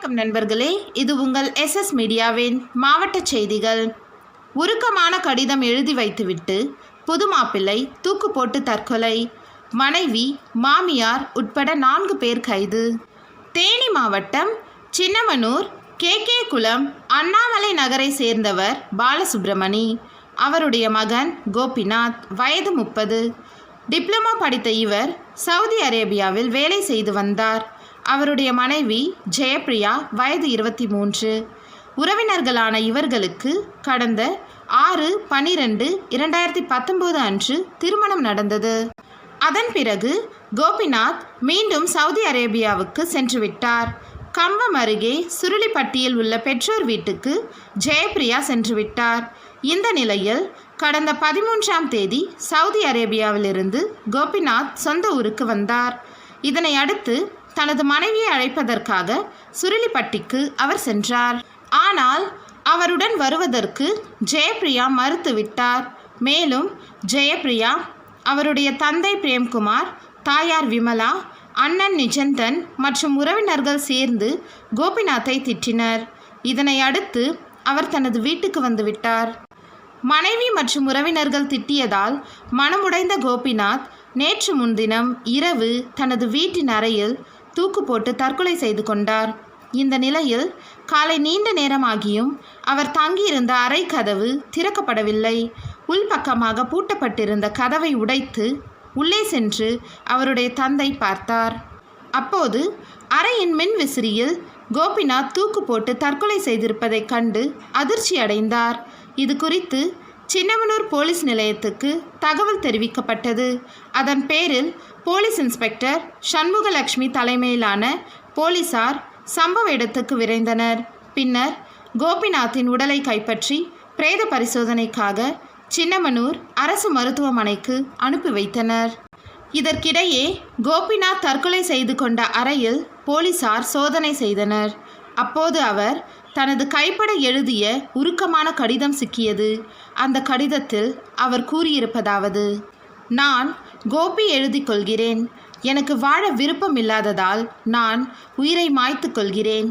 வணக்கம் நண்பர்களே, இது உங்கள் எஸ்எஸ் மீடியாவின் மாவட்ட செய்திகள். உருக்கமான கடிதம் எழுதி வைத்துவிட்டு புது மாப்பிள்ளை தூக்கு போட்டு தற்கொலை, மனைவி மாமியார் உட்பட 4 பேர் கைது. தேனி மாவட்டம் சின்னமனூர் கே குளம் அண்ணாமலை நகரை சேர்ந்தவர் பாலசுப்ரமணி. அவருடைய மகன் கோபிநாத், வயது 30. டிப்ளமோ படித்த இவர் சவுதி அரேபியாவில் வேலை செய்து வந்தார். அவருடைய மனைவி ஜெயப்பிரியா, வயது 23. உறவினர்களான இவர்களுக்கு கடந்த 6/12/2019 அன்று திருமணம் நடந்தது. அதன் பிறகு கோபிநாத் மீண்டும் சவுதி அரேபியாவுக்கு சென்று விட்டார். கம்பம் அருகே சுருளிப்பட்டியில் உள்ள பெற்றோர் வீட்டுக்கு ஜெயப்பிரியா சென்று விட்டார். இந்த நிலையில் கடந்த 13ஆம் தேதி சவுதி அரேபியாவிலிருந்து கோபிநாத் சொந்த ஊருக்கு வந்தார். இதனை அடுத்து தனது மனைவியை அழைப்பதற்காக சுருளிப்பட்டிக்கு அவர் சென்றார். ஆனால் அவருடன் வருவதற்கு ஜெயப்பிரியா மறுத்துவிட்டார். மேலும் ஜெயப்பிரியா அவருடைய தந்தை பிரேம்குமார், தாயார் விமலா, அண்ணன் நிஜந்தன் மற்றும் உறவினர்கள் சேர்ந்து கோபிநாத்தை திட்டினர். இதனை அடுத்து அவர் தனது வீட்டுக்கு வந்துவிட்டார். மனைவி மற்றும் உறவினர்கள் திட்டியதால் மனமுடைந்த கோபிநாத் நேற்று முன்தினம் இரவு தனது வீட்டின் அறையில் தூக்கு போட்டு தற்கொலை செய்து கொண்டார். இந்த நிலையில் காலை நீண்ட நேரமாகியும் அவர் தங்கியிருந்த அறை கதவு திறக்கப்படவில்லை. உள்பக்கமாக பூட்டப்பட்டிருந்த கதவை உடைத்து உள்ளே சென்று அவருடைய தந்தை பார்த்தார். அப்போது அறையின் மின் விசிறியில் கோபிநாத் தூக்கு போட்டு தற்கொலை செய்திருப்பதைக் கண்டு அதிர்ச்சி அடைந்தார். இது குறித்து சின்னமனூர் போலீஸ் நிலையத்துக்கு தகவல் தெரிவிக்கப்பட்டது. அதன் பேரில் போலீஸ் இன்ஸ்பெக்டர் சண்முகலட்சுமி தலைமையிலான போலீசார் சம்பவ இடத்துக்கு விரைந்தனர். பின்னர் கோபிநாத்தின் உடலை கைப்பற்றி பிரேத பரிசோதனைக்காக சின்னமனூர் அரசு மருத்துவமனைக்கு அனுப்பி வைத்தனர். இதற்கிடையே கோபிநாத் தற்கொலை செய்து கொண்ட அறையில் போலீசார் சோதனை செய்தனர். அப்போது அவர் தனது கைப்பட எழுதிய உருக்கமான கடிதம் சிக்கியது. அந்த கடிதத்தில் அவர் கூறியிருப்பதாவது: நான் கோபி எழுதி கொள்கிறேன். எனக்கு வாழ விருப்பம் இல்லாததால் நான் உயிரை மாய்த்து கொள்கிறேன்.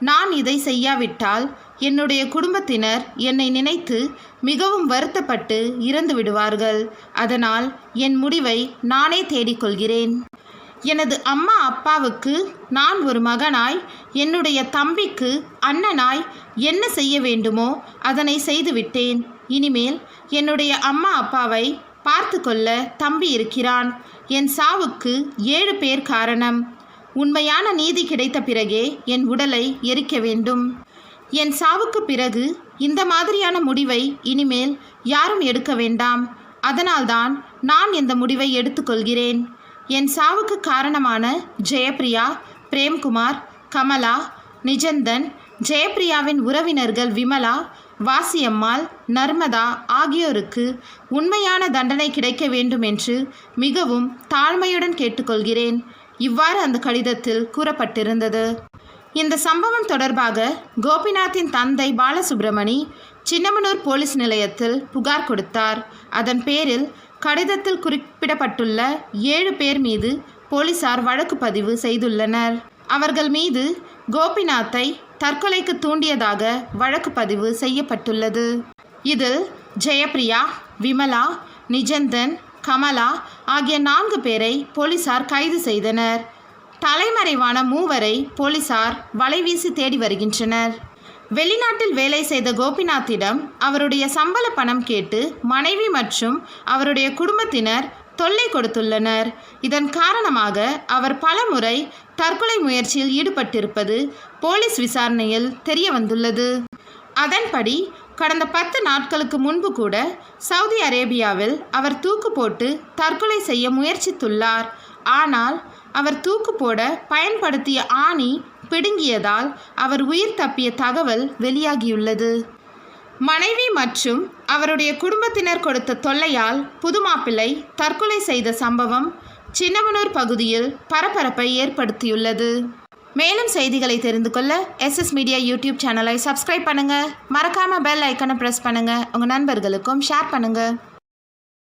நான் இதை செய்யாவிட்டால் என்னுடைய குடும்பத்தினர் என்னை நினைத்து மிகவும் வருத்தப்பட்டு இறந்து விடுவார்கள். அதனால் என் முடிவை நானே தேடிக்கொள்கிறேன். எனது அம்மா அப்பாவுக்கு நான் ஒரு மகனாய், என்னுடைய தம்பிக்கு அண்ணனாய் என்ன செய்ய வேண்டுமோ அதனை செய்துவிட்டேன். இனிமேல் என்னுடைய அம்மா அப்பாவை பார்த்து கொள்ள தம்பி இருக்கிறான். என் சாவுக்கு 7 பேர் காரணம். உண்மையான நீதி கிடைத்த பிறகே என் உடலை எரிக்க வேண்டும். என் சாவுக்கு பிறகு இந்த மாதிரியான முடிவை இனிமேல் யாரும் எடுக்க வேண்டாம். அதனால்தான் நான் இந்த முடிவை எடுத்துக்கொள்கிறேன். என் சாவுக்கு காரணமான ஜெயப்பிரியா, பிரேம்குமார், கமலா, நிஜந்தன், ஜெயப்பிரியாவின் உறவினர்கள் விமலா, வாசியம்மாள், நர்மதா ஆகியோருக்கு உண்மையான தண்டனை கிடைக்க வேண்டும் என்று மிகவும் தாழ்மையுடன் கேட்டுக்கொள்கிறேன். இவ்வாறு அந்த கடிதத்தில் கூறப்பட்டிருந்தது. இந்த சம்பவம் தொடர்பாக கோபிநாத்தின் தந்தை பாலசுப்ரமணி சின்னமனூர் போலீஸ் நிலையத்தில் புகார் கொடுத்தார். அதன் பேரில் கடிதத்தில் குறிப்பிடப்பட்டுள்ள 7 பேர் மீது போலீசார் வழக்கு பதிவு செய்துள்ளனர். அவர்கள் மீது கோபிநாத்தை தற்கொலைக்கு தூண்டியதாக வழக்கு பதிவு செய்யப்பட்டுள்ளது. இதில் ஜெயப்பிரியா, விமலா, நிஜந்தன், கமலா ஆகிய 4 பேரை போலீசார் கைது செய்தனர். தலைமறைவான 3 வரை போலீசார் வலைவீசி தேடி வருகின்றனர். வெளிநாட்டில் வேலை செய்த கோபிநாத்திடம் அவருடைய சம்பள பணம் கேட்டு மனைவி மற்றும் அவருடைய குடும்பத்தினர் தொல்லை கொடுத்துள்ளனர். இதன் காரணமாக அவர் பலமுறை தற்கொலை முயற்சியில் ஈடுபட்டிருப்பது போலீஸ் விசாரணையில் தெரிய வந்துள்ளது. அதன்படி கடந்த 10 நாட்களுக்கு முன்பு கூட சவுதி அரேபியாவில் அவர் தூக்கு போட்டு தற்கொலை செய்ய முயற்சித்துள்ளார். ஆனால் அவர் தூக்கு போட பயன்படுத்திய ஆணி பிடுங்கியதால் அவர் உயிர் தப்பிய தகவல் வெளியாகியுள்ளது. மனைவி மற்றும் அவருடைய குடும்பத்தினர் கொடுத்த தொல்லையால் புது மாப்பிள்ளை தற்கொலை செய்த சம்பவம் சின்னமனூர் பகுதியில் பரபரப்பை ஏற்படுத்தியுள்ளது. மேலும் செய்திகளை தெரிந்து கொள்ள எஸ்எஸ் மீடியா யூடியூப் சேனலை சப்ஸ்கிரைப் பண்ணுங்கள். மறக்காமல் பெல் ஐக்கனை ப்ரெஸ் பண்ணுங்கள். உங்கள் நண்பர்களுக்கும் ஷேர் பண்ணுங்கள்.